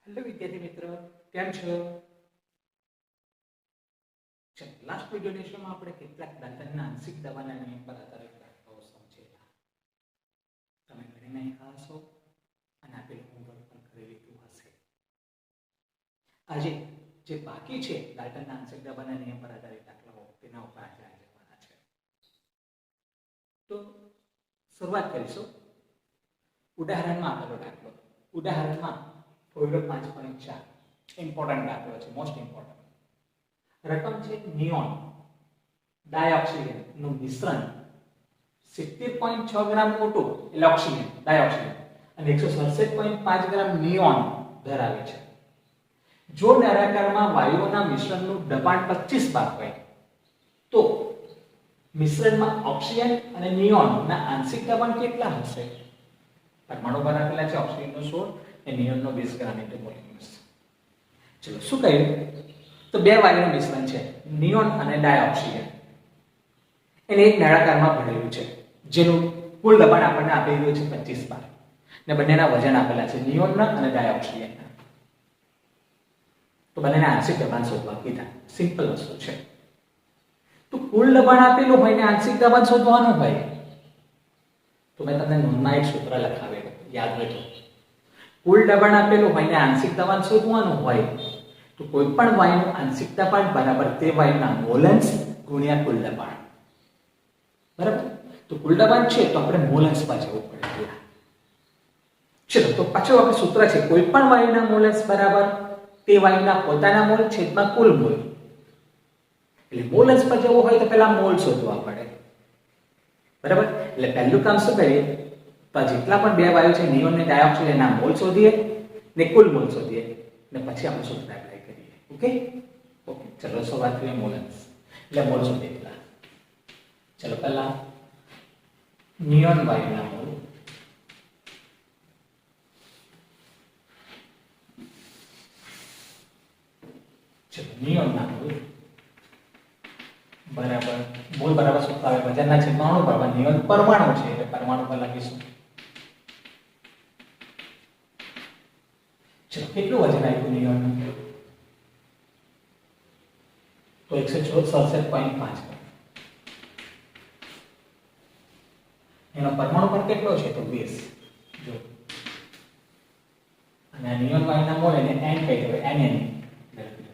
Hello વિદ્યાર્થી મિત્રો, કેમ છો? લાસ્ટ વિડિયો લેક્ચરમાં આપણે કેટલાક દાખલાના આંશિક દબાણના નિયમ પર આધારિત દાખલાઓ સમજ્યા. તમે ઘણી નાખ્યા હશો અને આપેલ હોમવર્ક પણ કરી લીધું હશે. આજે જે બાકી છે દાખલાના આંશિક દબાણના નિયમ પર આધારિત દાખલાઓ, તેના ઉપર આજે જવાના છે. તો શરૂઆત કરીશું. ઉદાહરણમાં આપેલો દાખલો. ઉદાહરણમાં ફોઈલો 5.4 ઇમ્પોર્ટન્ટ દાખલો છે, મોસ્ટ ઇમ્પોર્ટન્ટ. રકમ છે નિયોન ડાયોક્સિજન નું મિશ્રણ 70.6 ગ્રામ મોટું એટલે ઓક્સિજન ડાયોક્સિજન અને 167.5 ગ્રામ નિયોન ધરાવે છે. જો નળાકારમાં વાયુઓના મિશ્રણનું દબાણ 25 બાર હોય તો મિશ્રણમાં ઓક્સિજન અને નિયોનના આંશિક દબાણ કેટલા હશે? પરમાણુ પર આપેલા છે, ઓક્સિજનનો 16 અને નિયોનનો 20 ગ્રામ ઇન્ટુ મોલેક્યુલ્સ. ચલો શું કહ્યું? તો બે વાયુનું મિશ્રણ છે, નિયોન અને ડાયોક્સિજન. એને એક નળાકારમાં ભરેલું છે, જેનું કુલ દબાણ આપણને આપેલું છે 25 બાર, ને બંનેના વજન આપેલા છે, નિયોનના અને ડાયોક્સિજનના. તો બંનેના આંશિક દબાણ શોધવા કીધા. સિમ્પલ વસ્તુ છે. તો કુલ દબાણ આપેલું હોય ને આંશિક દબાણ શોધવાનું હોય તો મેં તમને નોંધમાં એક સૂત્ર લખાવેલું, યાદ રાખજો. કુલ દબાણ આપેલું હોય ને આંશિક દબાણ શોધવાનું હોય તો કોઈ પણ વાયુનું આંશિક દબાણ બરાબર તે વાયુના મોલન્સ ગુણ્યા કુલ દબાણ. બરાબર? તો કુલ દબાણ છે તો આપણે મોલન્સ પર જવું પડે. ચલો તો પાછું આપણે સૂત્ર છે, કોઈ પણ વાયુના મોલન્સ બરાબર તે વાયુના પોતાના મોલ છેદમાં કુલ મોલ. એટલે મોલન્સ પર જવું હોય તો પહેલા મોલ શોધવા પડે. બરાબર? એટલે પહેલું કામ શું કરીએ? તો જેટલા પણ બે વાયુ છે નિયોન અને ડાયોક્સિજન, ના મોલ શોધીએ ને કુલ મોલ શોધીએ ને પછી આપણે સૂત્ર એપ્લાય કરીએ. ઓકે? ચલો શરૂઆત કરીએ મોલન્સ. એટલે મોલ શોધીએ પહેલા. ચલો પહેલા નિયોન વાયુના મોલ. ચલો નિયોનના મોલ બરાબર મોલ બરાબર સૂત્ર આવે વજનના છેદમાં અણુ બરાબર નિયોન પરમાણુ છે એટલે પરમાણુ પર લખીશું. ચલો કેટલું વજન આવ્યું નિયોનનું? તો 167.5. એનો પરમાણુ પર કેટલો છે? તો 20. જો અને આ નિયોન વાયુના મોલ એને n કહી દેવાય, n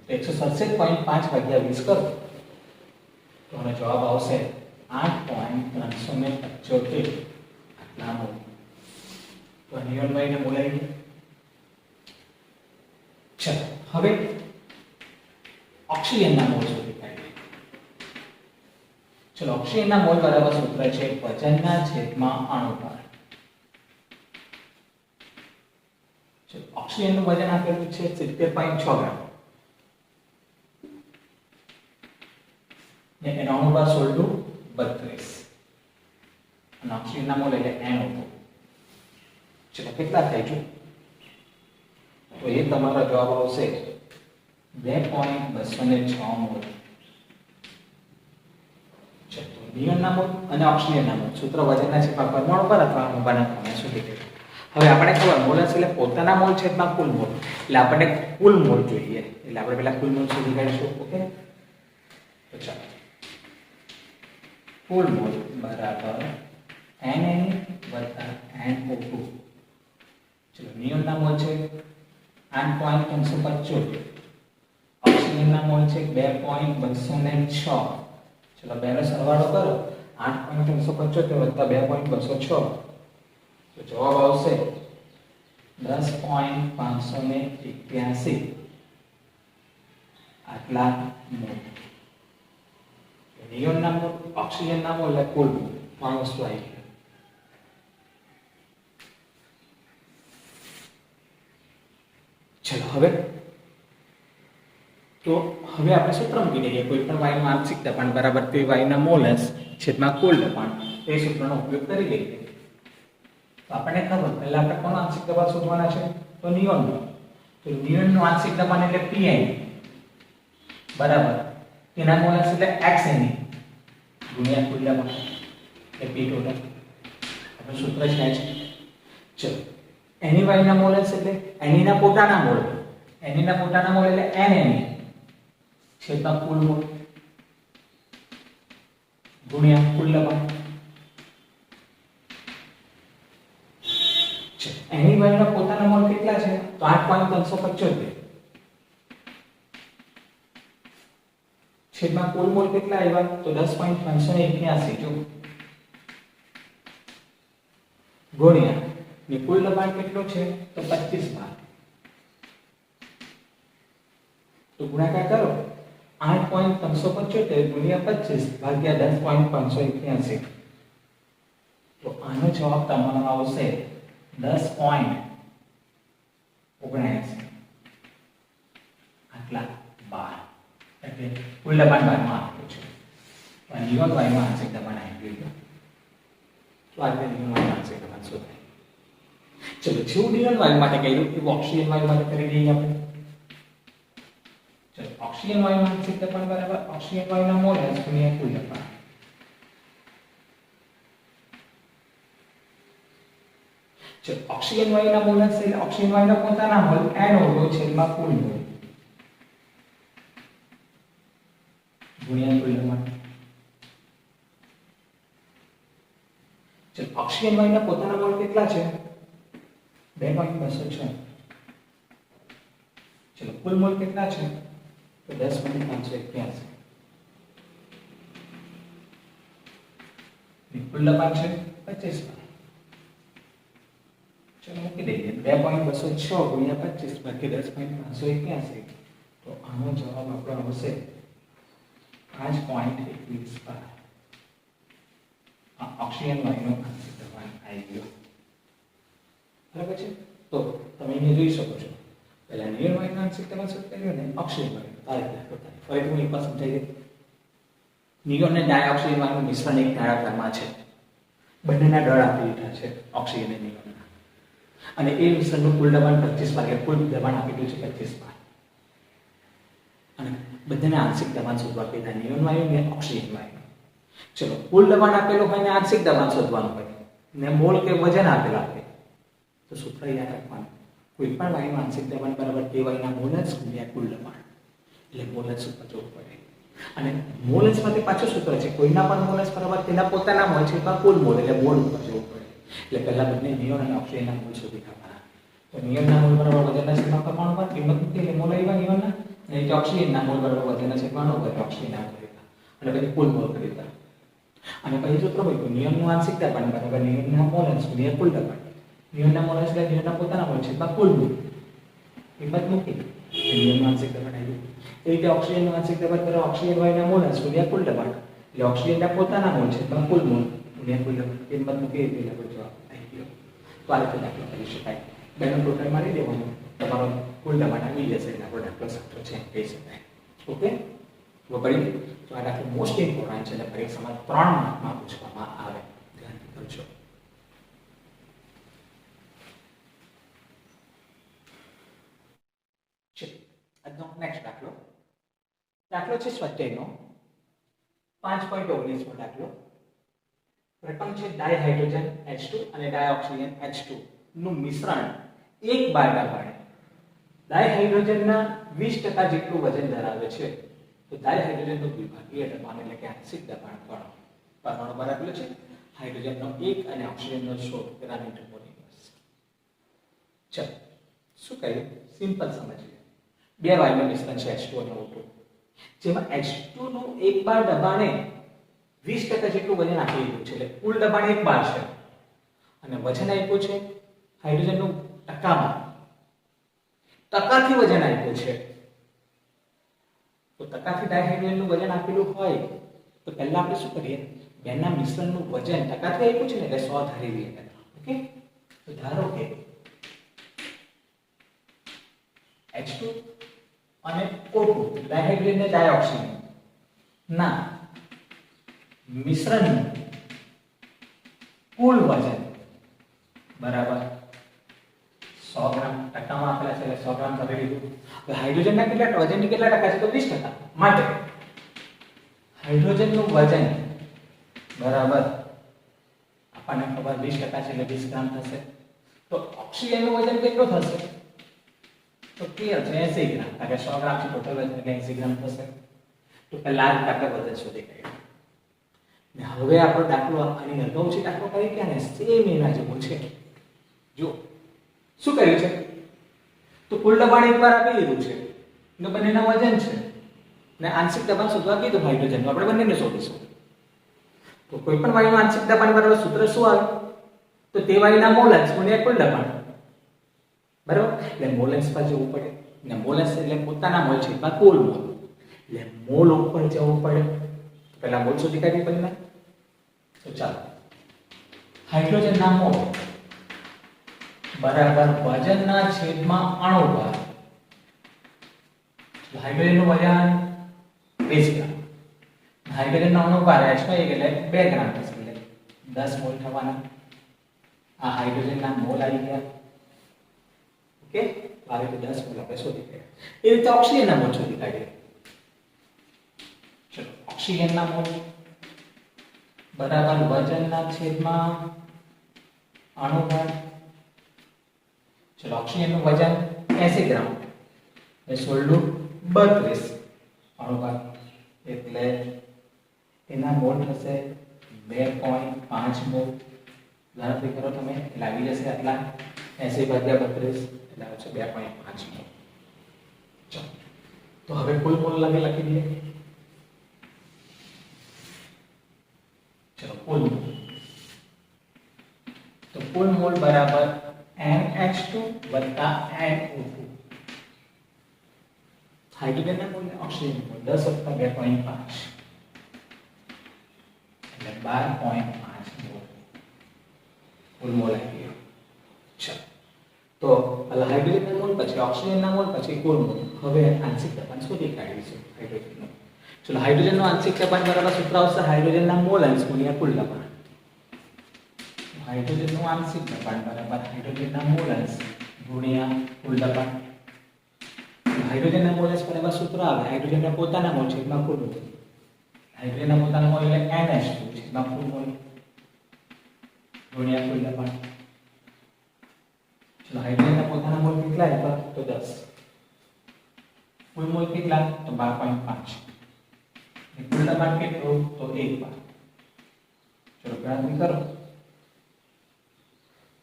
167.5 ભાગ્યા 20 કરો તો આનો જવાબ આવશે 8.375 આટલા મોલ. તો નિયોન વાયુને મોલ આવી ગયા. ચલો હવે ઓક્સિજનના મોલ શોધી કાઢીએ. ચલો ઓક્સિજનના મોલ બરાબર સૂત્ર છે વજનના છેદમાં અણુ ભાર. ચલો ઓક્સિજનનું વજન આપેલું છે 70.6 ગ્રામ ને એનો અણુ ભાર 16/32 અને ઓક્સિજનના મોલ એટલે n હતો. ચલો કેટલા થાય છે? તો એ તમારો જવાબ આવશે 2.206 મોલ. ચલો નિયોનના મોલ અને ઓક્સિજનના મોલ સૂત્ર વજનના છેદમાં પરમાણુ પર અથવા અણુના પ્રમાણે શોધી કાઢો. હવે આપણે ખબર મોલન્સ એટલે પોતાના મોલ છેદમાં કુલ મોલ, એટલે આપણને કુલ મોલ જોઈએ, એટલે આપણે પહેલા કુલ મોલ શોધી કાઢીશું. ઓકે? તો ચાલો કુલ મોલ બરાબર NaNO NO2. ચલો નિયોનના મોલ છે 8.375, ઓક્સિજનના મોલ છે 2.206. ચલો બેનો સરવાળો કરો 8.375 + 2.206 તો જવાબ આવશે 10.581 આટલા મોલ. નિયોનના મોલ, ઓક્સિજનના મોલ એટલે કુલ મોલ. ત્રણ વસ્તુ આવી ગઈ. ચલો હવે આપણે સૂત્ર મૂકી દઈએ. કોઈ પણ વાયુનું આંશિક દબાણ બરાબર તે વાયુના મોલન્સ છેદમાં કુલ દબાણ, એ સૂત્રનો ઉપયોગ કરી લઈએ. તો આપણને ખબર પહેલા આપણે કોનો આંશિક દબાણ શોધવાના છે? તો નિયોનનો. તો નિયોનનું આંશિક દબાણ એટલે Pi બરાબર તેના મોલન્સ એટલે XNE ગુણ્યા કુલ દબાણ એટલે P ટોટલ. આનું સૂત્ર છે ચલો NaY ના મોલ્સ એટલે Na ના પોતાના મોલ, Na ના પોતાના મોલ એટલે NNA છેદમાં કુલ મોલ ગુણ્યા કુલ લંબાઈ. NaY ના પોતાના મોલ કેટલા છે તો 8.375 છેદમાં કુલ મોલ કેટલા આવ્યા તો 10.381 જો ગુણ્યા ને કુલ લંબાઈ કેટલો છે તો 25 બાર તો ગુણાકાર કરો 8.375 ગુણ્યા 25 ભાગ્યા 10.581 તો આનો જવાબ તમારો આવશે 10.79 આટલા બાર એટલે કુલ દબાણ 12 માં આપ્યું છે અને નિયમ y માં આંશિક દબાણ આપ્યું છે તો આ રીતે નિયમ y માં આંશિક દબાણ શોધાય. ચલો જેવું નિયમ y માટે કર્યું એવું ઓક્સિજન y માટે કરી દઈએ આપણે. ચલો ઓક્સિજન y માં આંશિક દબાણ બરાબર ઓક્સિજન y ના મોલ્સ ગુણ્યા કુલ દબાણ. ચલો ઓક્સિજન y ના મોલ્સ એટલે ઓક્સિજન y ના પોતાના મોલ NO2 છેદમાં કુલ મોલ ગુણ્યા કુલ દબાણ. ચલો ઓક્સિજન y ના પોતાના મોલ કેટલા છે 2.206 ચલો કુલ મોલ કેટલા છે તો 10.581 ને કુલ દબાણ છે 25 ચલો મૂકી દઈએ 2.206 ગુણ્યા 25 બાકી 10.581 તો આનો જવાબ આપણો આવશે 5.21 બાર. આ ઓક્સિજન y નો આંશિક દબાણ આવી ગયો. બરાબર છે તો તમે અહીં જોઈ શકો છો પહેલા નિયમ y નો આંશિક દબાણ શોધ કર્યો ને ઓક્સિજન y આ રીતે બતાવ્યું. ફરીથી હું એકવાર સમજાવી દઉં. નિયમ અને ડાયોક્સિજન y નું મિશ્રણ એક ધારાકારમાં છે. બંનેના દળ આપી દીધા છે ઓક્સિજન અને નિયમના અને એ મિશ્રણનું કુલ દબાણ 25 બાર કુલ દબાણ આપી દીધું છે 25 બાર અને બંનેના આંશિક દબાણ શોધવા કીધા નિયમ y અને ઓક્સિજન y. ચલો કુલ દબાણ આપેલું હોય ને આંશિક દબાણ શોધવાનું હોય ને મોલ કે વજન આપેલા હોય તો સૂત્ર યાદ રાખવાનું કોઈ પણ y નું આંશિક દબાણ બરાબર k y ના મોલ્સ ગુણ્યા કુલ દબાણ એટલે મોલ્સ સૂત્ર જોવું પડે. અને મોલ્સ માંથી પાછું સૂત્ર છે કોઈના પણ મોલ્સ બરાબર તેના પોતાના મોલ છે પણ કુલ મોલ એટલે મોલ ઉપર જવું પડે. એટલે પહેલા બંને નિયમ અને ઓક્સિજનના મોલ શોધી કાઢવાના. તો નિયમના મોલ બરાબર વજનના છેદમાં પરમાણુમાં કિંમત મૂકી એટલે મોલ આવ્યા નિયમના અને જે ઓક્સિજનના મોલ બરાબર વજનના છેદમાં પરમાણુ ઓક્સિજનના મોલ અને પછી કુલ મોલ કરી દીધા. અને પછી સૂત્ર હોય તો નિયમનું આંશિક દબાણ બરાબર નિયમના મોલ્સ ગુણ્યા કુલ દબાણ. નિયમના મોલ્સ એટલે નિયમના પોતાના મોલ છેદમાં કુલ મોલ કિંમત મૂકી નિયમનું આંશિક દબાણ આવ્યું. એ રીતે ઓક્સિજનનું આંશિક દબાણ બરાબર ઓક્સિજન y ના મોલ્સ ગુણ્યા કુલ દબાણ એટલે ઓક્સિજનના પોતાના મોલ છેદમાં કુલ મોલ ગુણ્યા કુલ દબાણ કિંમત મૂકી એટલે આપણો જવાબ આવી ગયો. તો આ રીતે દાખલો કરી શકાય. બેનો ટોટલ મારી દેવાનો તમારો કુલ દબાણ આવી જશે એટલે આપણો દાખલો સાચો છે કહી શકાય. ઓકે તો કરી તો આ દાખલો મોસ્ટ ઇમ્પોર્ટન્ટ છે એટલે પરીક્ષામાં 3 માર્કમાં પૂછવામાં આવે ધ્યાનથી કરજો. આજનો નેક્સ્ટ દાખલો છે સ્વાધ્યાયનો 5.19 નો દાખલો. પ્રથમ છે ડાયહાઇડ્રોજન H2 અને ડાયોક્સિજન H2 નું મિશ્રણ એક બાર દબાણે ડાયહાઇડ્રોજનના 20% જેટલું વજન ધરાવે છે. તો ડાયહાઇડ્રોજનનું વિભાગીય દબાણ એટલે કે આંશિક દબાણ પરમાણુ બહાર આપેલો છે હાઇડ્રોજનનો 1 અને ઓક્સિજનનો 16 ગ્રામ મીટર મોલિક્યુલ્સ. ચલો શું કહ્યું સિમ્પલ સમજીએ. બે વાયુનું મિશ્રણ છે H2 અને O2 જેમાં H2 નું એક બાર દબાણે 20% જેટલું વજન આપી દીધું છે એટલે કુલ દબાણ 1 બાર છે અને વજન આપ્યું છે હાઇડ્રોજનનું ટકાથી વજન આપ્યું છે. તો ટકાથી ડાયહાઇડ્રોજનનું વજન આપેલું હોય તો પહેલા આપણે શું કરીએ બેના મિશ્રણનું વજન ટકાથી આપ્યું છે ને એટલે 100 ધારી લઈએ. ઓકે તો ધારો કે H2 અને O2 ડાયહાઇડ્રોજન અને ડાયોક્સિજન ના મિશ્રણનું કુલ વજન બરાબર 100 ગ્રામ ટકામાં આપેલા છે એટલે 100 ગ્રામ કરી લીધું. હવે હાઇડ્રોજનના કેટલા વજનની કેટલા ટકા છે તો 20% માટે હાઇડ્રોજનનું વજન બરાબર આપણને ખબર 20% છે એટલે 20 ગ્રામ થશે. તો ઓક્સિજનનું વજન કેટલું થશે? તો ક્લિયર છે 80 ગ્રામ. કારણ કે 100 ગ્રામ છે ટોટલ વજન એટલે 80 ગ્રામ થશે. તો પહેલા જ આપણે વજન શોધી કાઢ્યું. ને હવે આપણો દાખલો આની અગાઉ છે દાખલો કરી ગયા ને સેમ એના જેવો છે. જો શું કર્યું છે? તો કુલ દબાણ એકવાર આપી દીધું છે ને બંનેના વજન છે ને આંશિક દબાણ શોધવા કીધું હાઇડ્રોજનનું. આપણે બંનેને શોધીશું. તો કોઈ પણ વાયુનું આંશિક દબાણ બરાબર સૂત્ર શું આવે? તો તે વાયુના મોલ અંશ ગુણ્યા કુલ દબાણ. બરાબર? એટલે મોલ અંશ પર જવું પડે ને મોલ અંશ એટલે પોતાના મોલ છેદમાં કુલ મોલ. એટલે મોલ ઉપર જવું પડે. પહેલા મોલ શોધી કાઢી બંને. તો ચાલો હાઇડ્રોજનના મોલ બરાબર વજનના છેદમાં અણુભાર. હાઇડ્રોજનનું વજન 20 ગ્રામ. હાઇડ્રોજનનો અણુભાર H એટલે 2 ગ્રામ થશે એટલે 10 મોલ થવાના. આ હાઇડ્રોજનના મોલ આવી ગયા. ઓકે, આ રીતે 10 મોલ આપણે શોધી કાઢ્યા. એ રીતે ઓક્સિજનના મોલ શોધી કાઢીએ. ચલો ઓક્સિજનના મોલ બરાબર વજનના છેદમાં અણુભાર. ચલો ઓક્સિજનનું વજન 80 ગ્રામ એ 16 અણુભાર એટલે એના મોલ થશે 2.5 મોલ. ગણતરી કરો તમે એટલે આવી જશે આટલા 80 ભાગ્યા 32 એટલે આવશે 2.5 મોલ. ચલો તો હવે કુલ મોલ લખી દઈએ. ચલો કુલ મોલ તો કુલ મોલ બરાબર NH2 NO2. હાઇડ્રોજનના મોલ ને ઓક્સિજનના મોલ 10 + 2.5 એટલે 12.5 મોલ કુલ મોલ આવી ગયો. ચલો તો હાઇડ્રોજનના મોલ પછી ઓક્સિજનના મોલ પછી કુલ મોલ. હવે આંશિક દબાણ શોધી કાઢીશું હાઇડ્રોજનનું. ચલો હાઇડ્રોજનનું આંશિક દબાણ બરાબર સૂત્ર આવશે હાઇડ્રોજનના મોલ અંશ ગુણ્યા કુલ દબાણ. હાઇડ્રોજનનું આંશિક દબાણ બરાબર હાઇડ્રોજનના મોલ અંશ ગુણ્યા કુલ દબાણ. હાઇડ્રોજનના મોલ અંશ બરાબર સૂત્ર આવે હાઇડ્રોજનના પોતાના મોલ છેદમાં કુલ મોલ. હાઇડ્રોજનના પોતાના મોલ એટલે NH2 છેદમાં કુલ મોલ ગુણ્યા કુલ દબાણ. ચલો હાઇડ્રોજનના પોતાના મોલ કેટલા હતા? તો 10. કુલ મોલ કેટલા? તો 12.5. કુલ દબાણ કેટલું? તો 1 bar. ચલો ગણતરી કરો.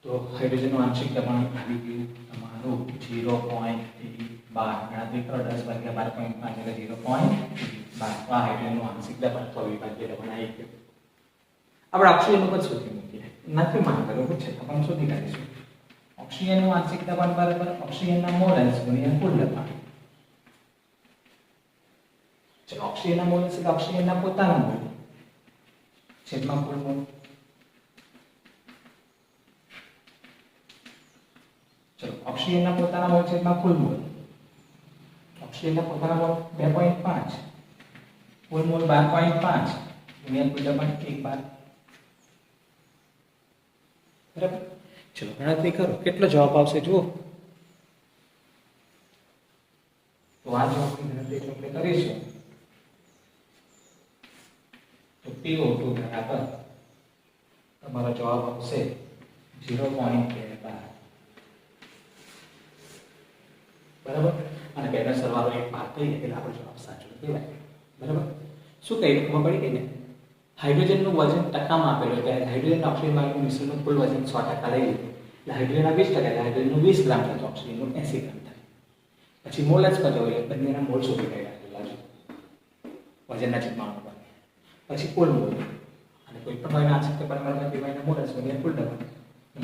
તો હાઇડ્રોજનનું આંશિક દબાણ આવી ગયું તમારું 0.3 bar. ગણતરી કરો 10 ભાગ્યા 12.5 એટલે 0.3 bar. આ હાઇડ્રોજનનું આંશિક દબાણ તો અવિભાજ્ય દબાણ આવી ગયું. આપણે ઓક્સિજન ઉપર શોધી મૂકીએ. નથી માંગેલો છે તો આપણે શોધી કાઢીશું. ઓક્સિજનનું આંશિક દબાણ બરાબર ઓક્સિજનના મોલ અંશ ગુણ્યા કુલ દબાણ. ચલો ઓક્સિજનના મોલ એટલે ઓક્સિજનના પોતાના મોલ છેદમાં કુલ મોલ. ચલો ઓક્સિજનના પોતાના મોલ છેદમાં કુલ મોલ. ઓક્સિજનના પોતાના મોલ 2.5 કુલ મોલ 12.5 ગુણ્યા કુલ દબાણ 1 bar. બરાબર? ચલો ગણતરી કરો કેટલો જવાબ આવશે જુઓ. તો આ જવાબની ગણતરી આપણે કરીશું તો PO2 બરાબર તમારો જવાબ આવશે 0.2 bar. બરાબર? અને બેનો સરવાળો એક ભાગ થઈને એટલે આપણો જવાબ સાચો કહેવાય. બરાબર? શું કહ્યું ખબર પડી ગઈ ને? હાઇડ્રોજનનું વજન ટકામાં આપેલું એટલે હાઇડ્રોજન ઓક્સિજન વાયુનું મિશ્રણનું કુલ વજન 100% લઈ લીધું. એટલે હાઇડ્રોજનના 20% એટલે હાઇડ્રોજનનું 20 ગ્રામ થાય તો ઓક્સિજનનું 80 ગ્રામ થાય. પછી મોલ અંશ પર જવું એટલે બંનેના મોલ શોધી કાઢ્યા વજનના છેદમાં અણુભાર. પછી કુલ મોલ અને કોઈ પણ વાયુના આંશિક દબાણ બરાબર તે વાયુના મોલ અંશ ગુણ્યા કુલ દબાણ.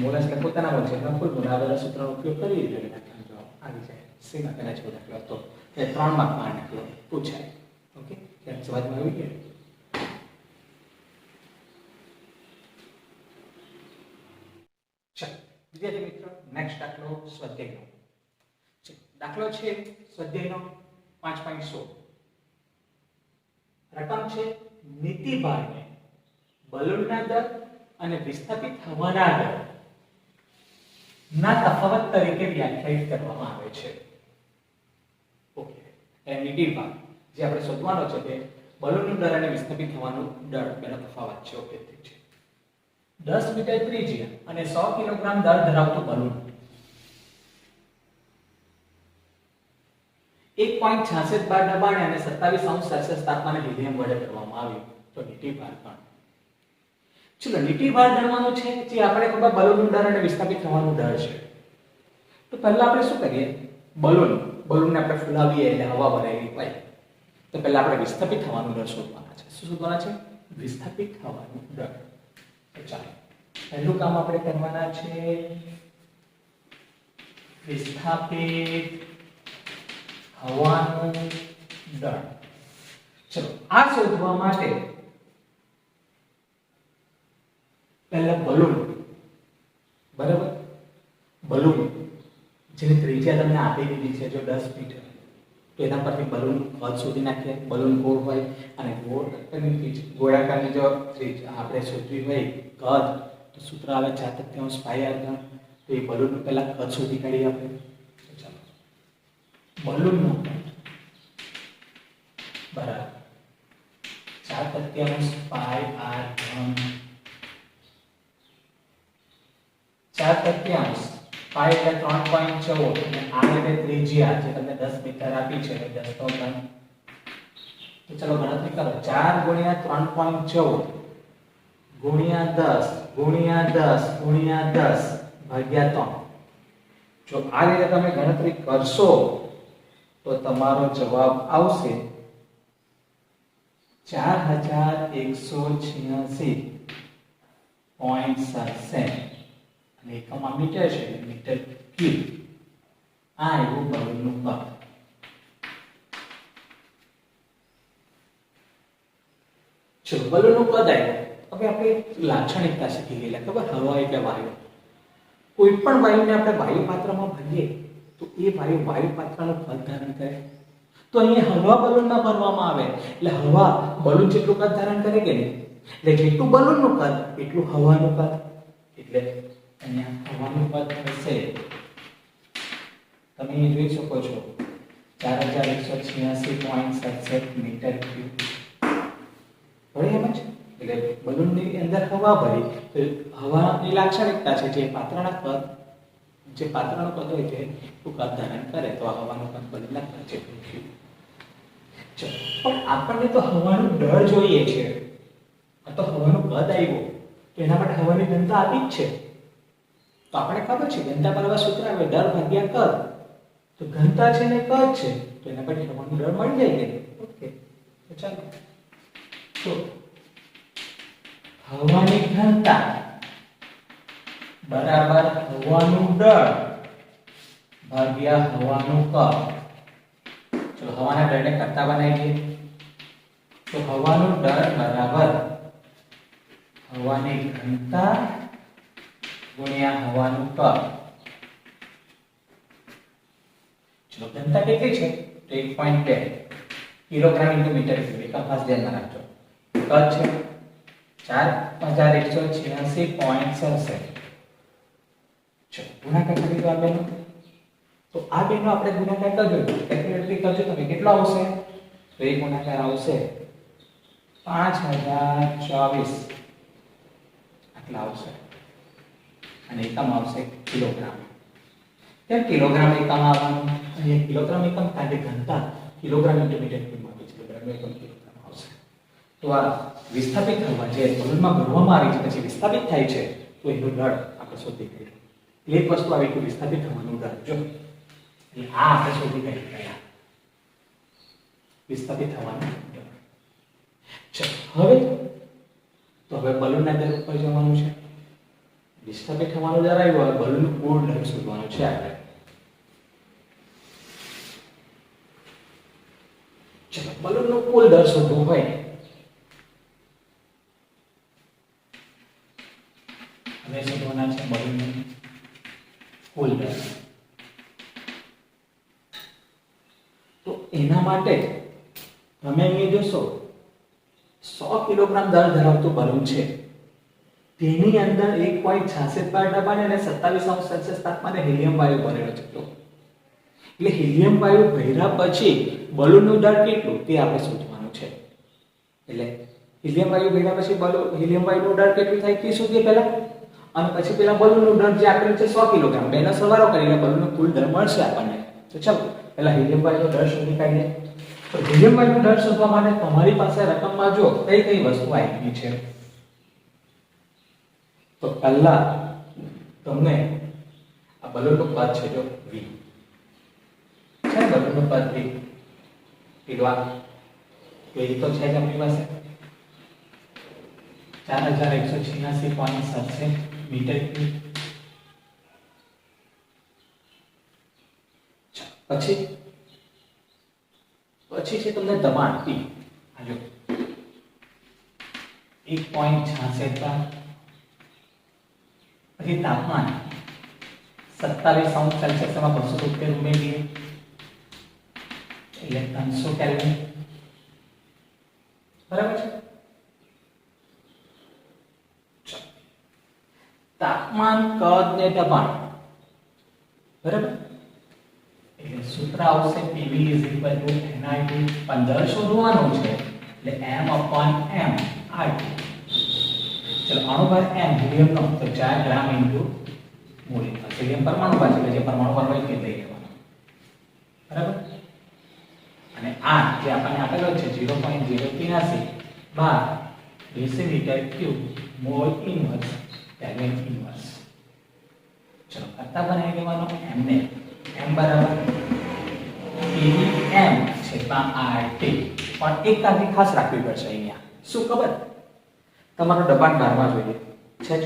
મોલ અંશ એટલે પોતાના મોલ છેદમાં કુલ મોલ. આ બધા સૂત્રનો ઉપયોગ કરી એટલે દાખલાનો જવાબ આવી જાય. સીમા પહેલા જેવો દાખલો હતો એ 3 માર્કમાં દાખલો પૂછાય. ઓકે, ત્યારે સમજમાં આવી ગયું. વિદ્યાર્થી મિત્રો નેક્સ્ટ દાખલો સ્વાધ્યાયનો છે. દાખલો છે સ્વાધ્યાયનો 5.16. રકમ છે નીતિભારને બલૂનના દર અને વિસ્થાપિત હવાના દર ના તફાવત તરીકે વ્યાખ્યાયિત કરવામાં આવે છે. ઓકે, એ નીતિભાર જે આપણે શોધવાનો છે તે બલૂનનો દર અને વિસ્થાપિત થવાનો દર બેનો તફાવત છે. ઓકે, ઠીક છે. 10 મીટર ત્રિજ્યા અને 100 કિલોગ્રામ દળ ધરાવતું બલૂન 1.66 બાર દબાણે અને 27°C તાપમાને હિલિયમ વડે કરવામાં આવ્યું તો નીતિ ભાર પણ. ચલો નીતિ ભાર ગણવાનો છે જે આપણે ખબર બલૂનનું દળ અને વિસ્થાપિત થવાનું દળ છે. તો પહેલા આપણે શું કરીએ બલૂનને આપણે ફૂલાવીએ એટલે હવા ભરાયેલી હોય તો પહેલા આપણે વિસ્થાપિત થવાનું દળ શોધવાના છે. શું શોધવાના છે? વિસ્થાપિત થવાનું દળ. તો ચાલો પહેલું કામ આપણે કરવાના છે વિસ્થાપિત હવાનું દળ. ચલો આ શોધવા માટે પહેલા બલૂન, બરાબર, બલૂન જેની ત્રિજ્યા તમને આપી દીધી છે જો 10 મીટર તો એના પરથી બલૂન કદ શોધી નાખીએ. બલૂન ગોળ હોય અને ગોળાકારની જો ત્રિજ્યા આપણે શોધવી હોય કદ તો સૂત્ર આવે 4/3 પાઈ r ઘન. તો એ બલૂનનું પહેલા કદ શોધી કાઢીએ આપણે. તો ચાલો બલૂનનું કદ બરાબર 4/3 પાઈ r ઘન 4/3 પાઈ એટલે 3.14 અને r એટલે ત્રિજ્યા જે તમને 10 મીટર આપી છે 10 નો ઘન. તો ચલો ગણતરી કરો. 4 × 3.14 ગુણ્યા 10 ગુણ્યા 10 ગુણ્યા 10 ભાગ્યા 3. જો આ રીતે તમે ગણતરી કરશો તો તમારો જવાબ આવશે 4186.67 અને એકમમાં મીટર છે મીટર ક્યુબ. આ એવું બલૂનનું કદ. ચલો બલૂનનું કદ આવ્યું. હવે આપણે લાક્ષણિકતા શીખી ગયેલા ખબર હવા એટલે વાયુ. કોઈ પણ વાયુને આપણે વાયુ પાત્રમાં ભરીએ તો એ વાયુ પાત્રનું કદ ધારણ કરે. તો અહીંયા હવા બલૂનમાં ભરવામાં આવે એટલે હવા બલૂન જેટલું કદ ધારણ કરે કે નહીં, એટલે જેટલું બલૂનનું કદ એટલું હવાનું કદ. એટલે અહીંયા હવાનું કદ થશે તમે અહીં જોઈ શકો છો 4186.67 મીટર ક્યુબ. બરાબર છે. એટલે બલૂનની અંદર હવા ભરી તો હવાની લાક્ષણિકતા છે જે પાત્રનું કદ હોય છે એટલું કદ ધારણ કરે તો આ હવાનું કદ બલૂનના કદ જેટલું થયું. પણ આપણને તો હવાનું દળ જોઈએ છે. આ તો હવાનું કદ આવ્યું તો એના માટે હવાની ઘનતા આપી જ છે. તો આપણે ખબર છે ઘનતા બરાબર સૂત્ર આવે દળ ભાગ્યા કદ. તો ઘનતા છે ને કદ છે તો એના પરથી હવાનું દળ મળી જાય કે. ઓકે તો ચાલો તો હવાની ઘનતા બરાબર હવાનું દળ ભાગ્યા હવાનું કદ. ચલો હવાના દળને કરતા બનાવી દઈએ. તો હવાનું દળ બરાબર હવાની ઘનતા ગુણ્યા હવાનું કદ. ચલો ઘનતા કેટલી છે તો 1.2 કિલોગ્રામ × મીટર ક્યુબ. એક ખાસ ધ્યાનમાં રાખજો. કદ છે 4186.67. ચલો ગુણાકાર કરી દો આ બેનો. તો આ બેનો આપણે ગુણાકાર કરજો કેલ્ક્યુલેટરી કરજો તમે કેટલો આવશે તો એ ગુણાકાર આવશે 5024 આટલા આવશે અને એકમ આવશે કિલોગ્રામ. કેમ કિલોગ્રામ એકમ આવવાનું? અહીંયા કિલોગ્રામ એકમ કારણ કે ઘનતા કિલોગ્રામ × મીટર ક્યુબ માં છે. કિલોગ્રામ એકમ કિલોગ્રામ આવશે. તો આ વિસ્થાપિત થવા જે બલૂનમાં ભરવામાં આવી છે પછી વિસ્થાપિત થાય છે તો એનું દળ આપણે શોધી કાઢ્યું. એક વસ્તુ આવી કે વિસ્થાપિત થવાનું દળ જો એટલે આ આપણે શોધી કાઢી ગયા વિસ્થાપિત થવાનું દળ. ચલો હવે બલૂનના દળ ઉપર જવાનું છે. વિસ્થાપિત થવાનું દળ આવ્યું. હવે બલૂનનું કુલ દળ શોધવાનું છે આપણે. ચલો બલૂનનું કુલ દળ શોધવું હોય હવે શોધવાના છે બલૂનનું કુલ દળ. તો એના માટે તમે અહીં જોશો 100 કિલોગ્રામ દળ ધરાવતું બલૂન છે. તેની અંદર 1.66 બાર દબાણે અને 27°C તાપમાને હિલિયમ વાયુ ભરેલો છે. એટલે હિલિયમ વાયુ ભર્યા પછી બલૂનનું દળ કેટલું તે આપણે શોધવાનું છે. એટલે હિલિયમ વાયુ ભેગા પછી હિલિયમ વાયુનું દળ કેટલું થાય તે શોધીએ પહેલા, અને પછી પેલા બલૂનનું દળ જે આપેલું છે 100 કિલોગ્રામ, બેનો સરવાળો કરીને બલૂનનો કુલ દળ મળશે આપણને. તો ચાલો પહેલા હિલિયમ વાયુનો દળ શોધી કાઢીએ. તો હિલિયમ વાયુનો દળ શોધવા માટે તમારી પાસે રકમમાં જો કઈ કઈ વસ્તુ આપી છે. તો પહેલા તમને આ બલૂનનું પદ છે જો v છે, બલૂનનું પદ v પીડવા તો એ તો છે જ આપણી પાસે 4186.67 મીટર ક્યુબ. પછી છે તમને દબાણ P, આ જો 1.66 bar. પછી તાપમાન 27 સેલ્સિયસ માં 270 ઉમેરીએ એટલે 300 કેલ્વિન. બરાબર છે. તાપમાન, કદ ને દબાણ બરાબર, એટલે સૂત્ર આવશે PV = NIT. 15 શોધવાનું છે એટલે m/m RT. चलो अणुभार m हीलियम નો તો 4 ગ્રામ * મોલ. हीलियम परमाणु भार છે, જે પરમાણુ ભાર હોય તે લઈ લેવાનો બરાબર. અને આ જે આપણને આપેલો છે 0.083 bar decimetre cube mole inverse kelvin inverse. ચલો કરતા બનાવી દેવાનો m ને, m બરાબર PVm છેદમાં RT. પણ એક તારીખ ખાસ રાખવી પડશે અહીંયા. શું ખબર? તમારો દબાણ બારમાં જોઈએ છે જ,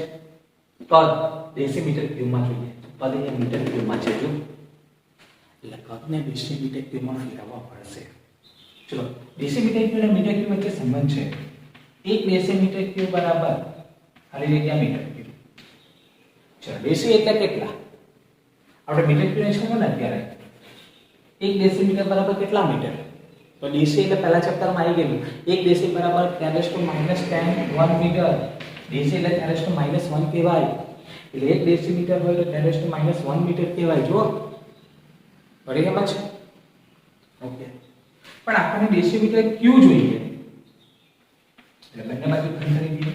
કદ ડેસીમીટર ક્યુબમાં જોઈએ, પદ અહીંયા મીટર ક્યુબમાં છે જો, એટલે કદને ડેસીમીટર ક્યુબમાં ફેરવવા પડશે. ચલો ડેસીમીટર ક્યુબ અને મીટર ક્યુબ વચ્ચે સંબંધ છે. 1 ડેસીમીટર ક્યુબ બરાબર ખાલી જગ્યા મીટર ક્યુબ. ચલો ડેસી એટલે કેટલા? આપણે મીટર ક્યુબ ને શું ને અત્યારે 1 ડેસીમીટર બરાબર કેટલા મીટર? તો DC એટલે પહેલા ચેપ્ટરમાં આવી ગયેલું 1 DC બરાબર 10 - 1 મીટર. DC એટલે 10 - -1 કહેવાય. એટલે 1 ડેસીમીટર હોય તો 10 - -1 મીટર કહેવાય. જો બરાબર એમ છે. ઓકે, પણ આપણને ડેસીમીટર ક્યુ જોઈએ એટલે બંને બાજુ ઘન કરી દઈએ.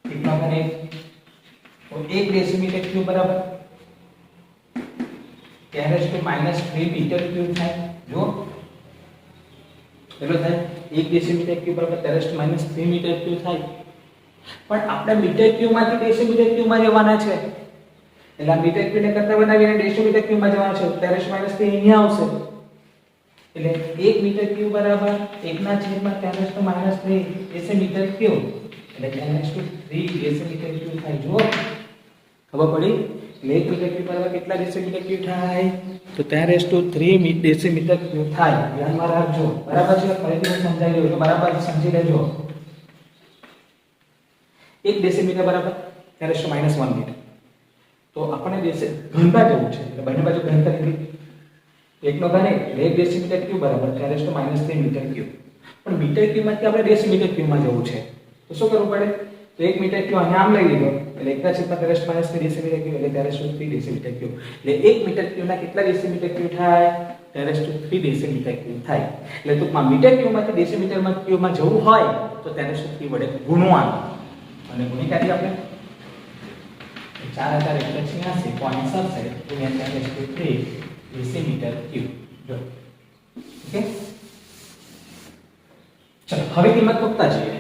કેટલા બને? તો 1 ડેસીમીટર ક્યુ બરાબર 10 - -3 મીટર ક્યુબ થાય. જો કેટલો થાય? 1 ડેસીમીટર ક્યુબ બરાબર 10 - -3 મીટર ક્યુબ થાય. પણ આપણે મીટર ક્યુબમાંથી ડેસીમીટર ક્યુબમાં જવાના છે, એટલે આ મીટર ક્યુબને કરતા બનાવીને ડેસીમીટર ક્યુબમાં જવાના છે. 10 - 3 અહીંયા આવશે, એટલે 1 મીટર ક્યુબ બરાબર 1/10 - -3 ડેસીમીટર ક્યુબ, એટલે 10 - 3 ડેસીમીટર ક્યુબ થાય. જો ખબર પડી? 1 મીટર ક્યુબ બરાબર કેટલા ડેસીમીટર ક્યુબ થાય? તો 10 - 3 ડેસીમીટર ક્યુબ થાય. ધ્યાનમાં રાખજો. બરાબર છે? ફરીથી હું સમજાવી દઉં તો બરાબર સમજી લેજો. 1 ડેસીમીટર બરાબર 10 - -1 મીટર. તો આપણને ઘનતા જવું છે એટલે બંને બાજુ ઘન કરી દીધી. એકનો ઘન એટલે 1 ડેસીમીટર ક્યુબ બરાબર 10 - -3 મીટર ક્યુબ. પણ મીટર ક્યુબમાંથી આપણે ડેસીમીટર ક્યુબમાં જવું છે તો શું કરવું પડે? તો 1 મીટર ક્યુબ અહીંયા આમ લઈ લીધો એટલે 1/10 - -3 ડેસીમીટર ક્યુબ એટલે 10 - 3 ડેસીમીટર ક્યુબ. એટલે 1 મીટર ક્યુબના કેટલા ડેસીમીટર ક્યુબ થાય? 10 - 3 ડેસીમીટર ક્યુબ થાય. એટલે ટૂંકમાં મીટર ક્યુબમાંથી ડેસીમીટરમાં ક્યુબમાં જવું હોય તો 10 - 3 વડે ગુણવાનું, અને ગુણી કાઢી આપણે 4186.67 ગુણ્યા 10 - 3 ડેસીમીટર ક્યુબ. જો ઓકે, ચલો હવે કિંમત મૂકતા જઈએ.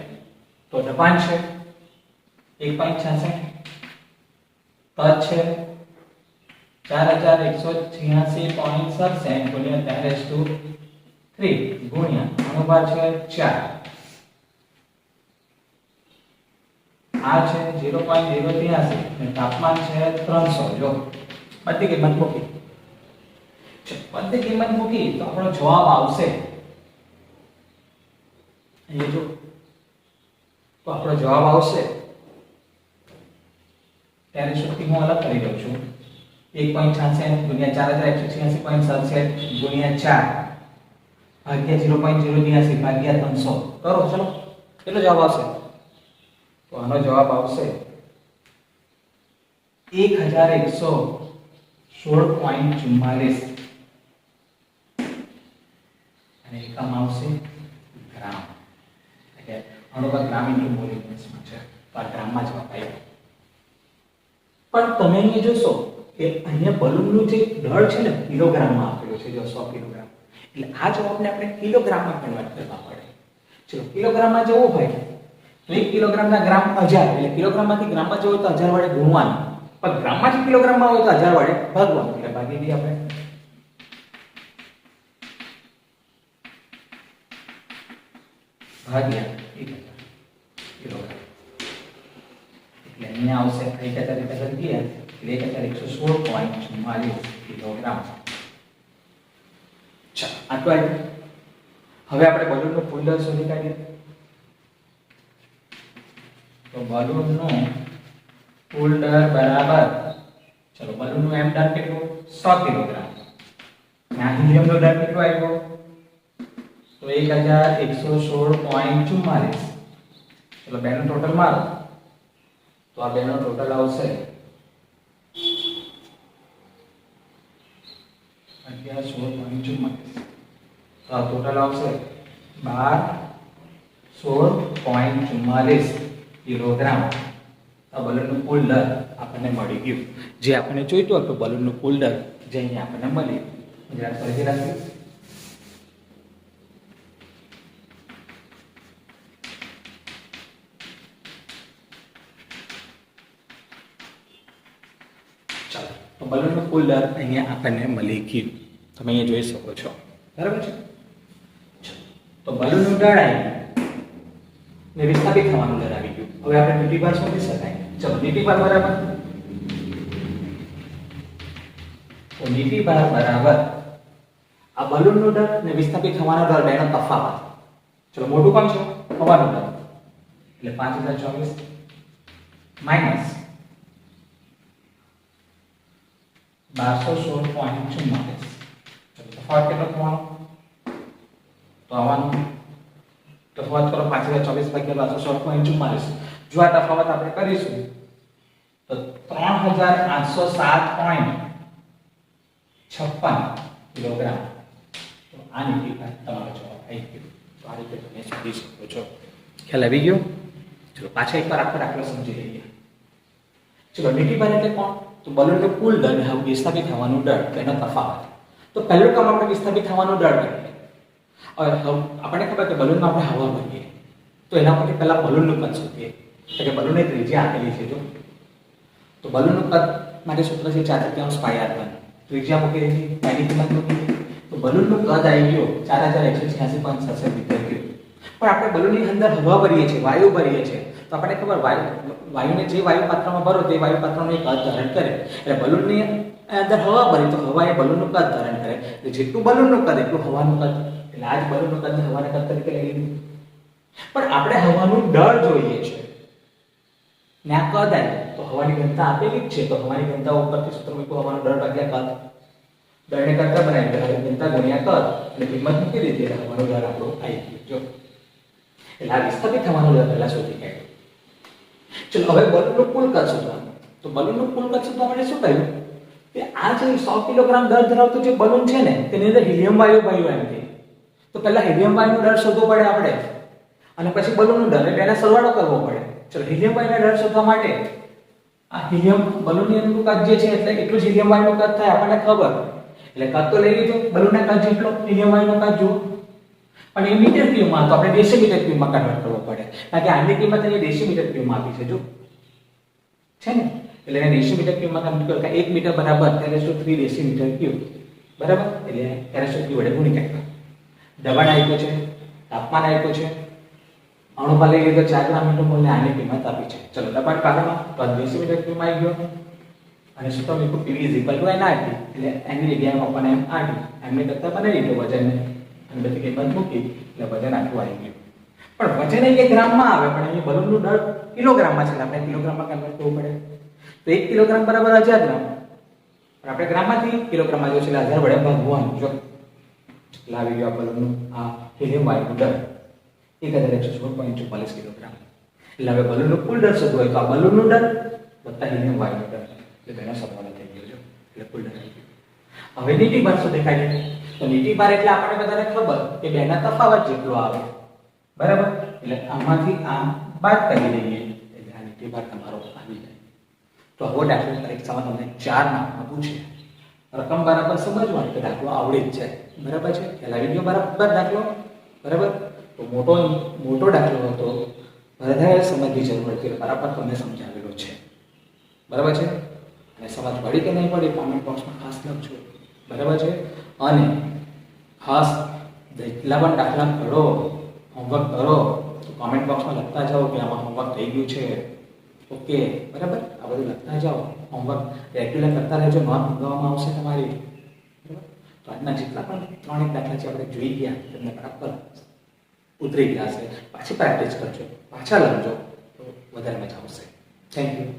તો દબાણ છે 1.66, કદ છે 4186.67 ગુણ્યા 10 - 3 ગુણ્યા અણુભાર છે 4, આ છે 0.083 અને તાપમાન છે 300. જો બધી કિંમત મૂકી, બધી કિંમત મૂકી તો આપણો જવાબ આવશે અહીંયા. જો તો આપણો જવાબ આવશે 10 હું અલગ કરી દઉં છું. 1.66 ગુણ્યા 4186.67 ગુણ્યા 4 ભાગ્યા 0.083 ભાગ્યા 300 કરો. ચલો કેટલો જવાબ આવશે? તો આનો જવાબ આવશે 1116.44. અને એકમ આવશે ગ્રામ, એટલે અણુબળ ગ્રામ ઇન્ટુ મોલ યુનિટ્સમાં છે, તો આ ગ્રામમાં જવાબ આવ્યો. પણ તમે અહીંયા જોશો કે અહીંયા બલૂનનું જે દળ છે ને કિલોગ્રામમાં આપેલું છે, જો 100 કિલોગ્રામ, એટલે આ જવાબને આપણે કિલોગ્રામમાં કન્વર્ટ કરવા પડે. ચલો કિલોગ્રામમાં જવું હોય તો 1 કિલોગ્રામના ગ્રામ 1000, એટલે કિલોગ્રામમાંથી ગ્રામમાં જવું તો 1000 વડે ગુણવાનું, પણ ગ્રામમાંથી કિલોગ્રામમાં હોય તો 1000 વડે ભાગવાનું, એટલે ભાગી દઈએ આપણે. ભાગ્યા 1000 કિલોગ્રામ, એટલે અહીંયા આવશે 1000 એટલે 1116.44 કિલોગ્રામ. ચાલો આટલું આવ્યું. હવે આપણે બલૂનનું કુલ દળ શોધી કાઢીએ. તો બલૂનનું કુલ દળ બરાબર, ચલો બલૂનનું એમ દળ કેટલું 100 કિલોગ્રામ, અને આ હિલિયમનો દળ કેટલો આવ્યો તો 1116.44. ચલો બેનું ટોટલ મારો, તો આ બેનો ટોટલ આવશે 1116.44. તો આ ટોટલ આવશે 1216.44 કિલોગ્રામ. આ બલૂનનું કુલ દળ આપણને મળી ગયું, જે આપણને જોઈતું હતું બલૂનનું કુલ દળ, જે અહીંયા આપણને મળ્યું. જરા ફરીથી રાખીએ. ચાલો, તો બલૂનનું કુલ દળ અહીંયા આપણને મળી ગયું, તમે અહીંયા જોઈ શકો છો, બરાબર છે. તો બલૂનનું દળ આવ્યું ને વિસ્થાપિત થવાનું દળ આવી ગયું. હવે આપણે નીતિ ભાર શોધી શકાય. ચલો નીતિ ભાર બરાબર, તો નીતિ ભાર બરાબર આ બલૂનનું દળ ને વિસ્થાપિત થવાનો દળ બેનો તફાવત. ચલો મોટું કોણ છે? હવાનું દળ, એટલે 5024 માઈનસ 1216.44. તફાવત કેટલો થવાનો? તો આવવાનું તફાવત કરો 5024 ભાગ્યા 1216.44. જો આ તફાવત આપણે કરીશું તો 3807.56 કિલોગ્રામ. તો આ નીતિ ભાર તમારો જવાબ આવી ગયો. તો આ રીતે તમે શોધી શકો છો. ખ્યાલ આવી ગયો? ચલો પાછા એકવાર આખો દાખલો સમજી લઈએ. ચલો નીતિ ભાર એટલે કોણ? તો બલૂનનું કુલ દળ અને વિસ્થાપિત થવાનું દળ તેનો તફાવત. તો પહેલું કામ આપણે વિસ્થાપિત થવાનું દળ કરીએ. હવે આપણને ખબર કે બલૂનમાં આપણે હવા ભરીએ, તો એના માટે પહેલા બલૂનનું કદ શોધીએ. એટલે કે બલૂનની ત્રિજ્યા આપેલી છે, જો તો બલૂનનું કદ માટે સૂત્ર છે 4/3 પાઈ r1. ત્રિજ્યા મૂકી દીધી, પાઈની કિંમત મૂકી દીધી, તો બલૂનનું કદ આવી ગયો 4186.67 મીટર ક્યુબ. પણ આપણે બલૂનની અંદર હવા ભરીએ છીએ, વાયુ ભરીએ છીએ, તો આપણને ખબર વાયુને જે વાયુ પાત્રમાં ભરો તે વાયુ પાત્રનું કદ ધારણ કરે. એટલે બલૂનની અંદર હવા ભરી તો હવા એ બલૂનનું કદ ધારણ કરે, એટલે જેટલું બલૂનનું કદ એટલું હવાનું કદ, એટલે આ જ બલૂનનું કદ હવાના કદ તરીકે લઈ લીધું. પણ આપણે હવાનું દળ જોઈએ છે ને આ કદ આવે, તો હવાની ઘનતા આપેલી જ છે, તો હવાની ઘનતા ઉપરથી સૂત્ર મૂક્યું, હવાનું દળ ભાગ્યા કદ, દળને કરતા બનાવી એટલે ઘનતા ગુણ્યા કદ, એટલે કિંમત મૂકી દીધી, એટલે હવાનું દળ આપણું આવી ગયું. જો એટલે આ વિસ્થાપિત થવાનું દળ પહેલા શોધી કાઢ્યું. ચલો હવે બલૂનનું કુલ કદ શોધવાનું. તો બલૂનનું કુલ કદ શોધવા માટે શું કર્યું કે આ જે 100 કિલોગ્રામ દળ ધરાવતું જે બલૂન છે ને તેની અંદર હિલિયમ વાયુ ભર્યું એમ કે, તો પહેલા હિલિયમ વાયુનું દળ શોધવો પડે આપણે, અને પછી બલૂનનું દળ, એટલે એનો સરવાળો કરવો પડે. ચલો હિલિયમ વાયુના દળ શોધવા માટે આ હિલિયમ બલૂનની અંદરનું કદ જે છે એટલે એટલું જ હિલિયમ વાયુનું કદ થાય આપણને ખબર, એટલે કદ તો લઈ લીધું બલૂનના કદ જેટલો, હિલિયમ વાયુનું કદ જુઓ. પણ એ મીટર ક્યુબમાં, તો આપણે ડેસીમીટર ક્યુબમાં કન્વર્ટ કરવો પડે, કારણ કે આની કિંમત અહીં ડેસીમીટર ક્યુબમાં આપી છે, જો છે ને, એટલે એને ડેસીમીટર ક્યુબમાં કન્વર્ટ કરો કે 1 મીટર બરાબર 10³ ડેસીમીટર ક્યુબ, બરાબર, એટલે 10³ વડે ગુણી કાઢ્યા. દબાણ આપ્યું છે, તાપમાન આપ્યું છે, અણુબળ લઈ લીધો 4 ગ્રામ મીટર મોલ ને આની કિંમત આપી છે. ચલો દબાણ કાઢવામાં, તો ડેસીમીટર ક્યુબમાં આવી ગયો, અને સૂત્ર મૂક્યું PV = NRT, એટલે એની જગ્યાએ આપણને RT એમની કરતા બનાવી દીધો વજનને, અને બધી કિંમત મૂકી એટલે વજન આટલું આવી ગયું. પણ વજન અહીંયા ગ્રામમાં આવે, પણ અહીંયા બલૂનનું દળ કિલોગ્રામમાં છે, આપણે કિલોગ્રામમાં કન્વર્ટ કરવું પડે. તો 1 કિલોગ્રામ બરાબર 1000 ગ્રામ, પણ આપણે ગ્રામમાંથી કિલોગ્રામમાં જો છે એટલે 1000 વડે ભાગવાનું. જો લાવી ગયો આ બલૂનનું આ હિલિયમ વાયુનું દળ 1116.44 કિલોગ્રામ. એટલે હવે બલૂનનું કુલ દળ શોધવું હોય તો આ બલૂનનું દળ વત્તા હિલિયમ વાયુનું દળ, એટલે બેનો સરવાળો થઈ ગયો, જો એટલે કુલ દળ આવી ગયો. હવે નીતિ ભાર શોધી કાઢીએ. તો લીટી ભાર એટલે આપણને બધાને ખબર કે બેના તફાવત જેટલો આવે, બરાબર? એટલે આમાંથી આ બાદ કરી દઈએ એટલે આ લીટી ભાર તમારો આવી જાય. તો હવે દાખલો પરીક્ષામાં તમને 4 માર્કમાં પૂછે, રકમ બરાબર સમજવાનું કે દાખલો આવડે જ છે, બરાબર છે? પહેલા વિડીયો બરાબર દાખલો, બરાબર? તો મોટો દાખલો હતો, વધારે સમજની જરૂર હતી, બરાબર તમને સમજાવેલો છે, બરાબર છે? અને સમજ પડી કે નહીં પડી કોમેન્ટ બોક્સમાં ખાસ લખજો, બરાબર છે? અને ખાસ જેટલા પણ દાખલા કરો, હોમવર્ક કરો, તો કોમેન્ટ બોક્સમાં લખતા જાઓ કે આમાં હોમવર્ક થઈ ગયું છે, ઓકે, બરાબર? આ બધું લખતા જાઓ, હોમવર્ક રેગ્યુલર કરતા રહેજો, નોંધ નોંધવામાં આવશે તમારી, બરાબર? તો આજના જેટલા પણ 3 દાખલા છે આપણે જોઈ ગયા, તમને બરાબર ઉતરી ગયા છે. પાછી પ્રેક્ટિસ કરજો, પાછા લખજો, તો વધારે મજા આવશે. Thank you.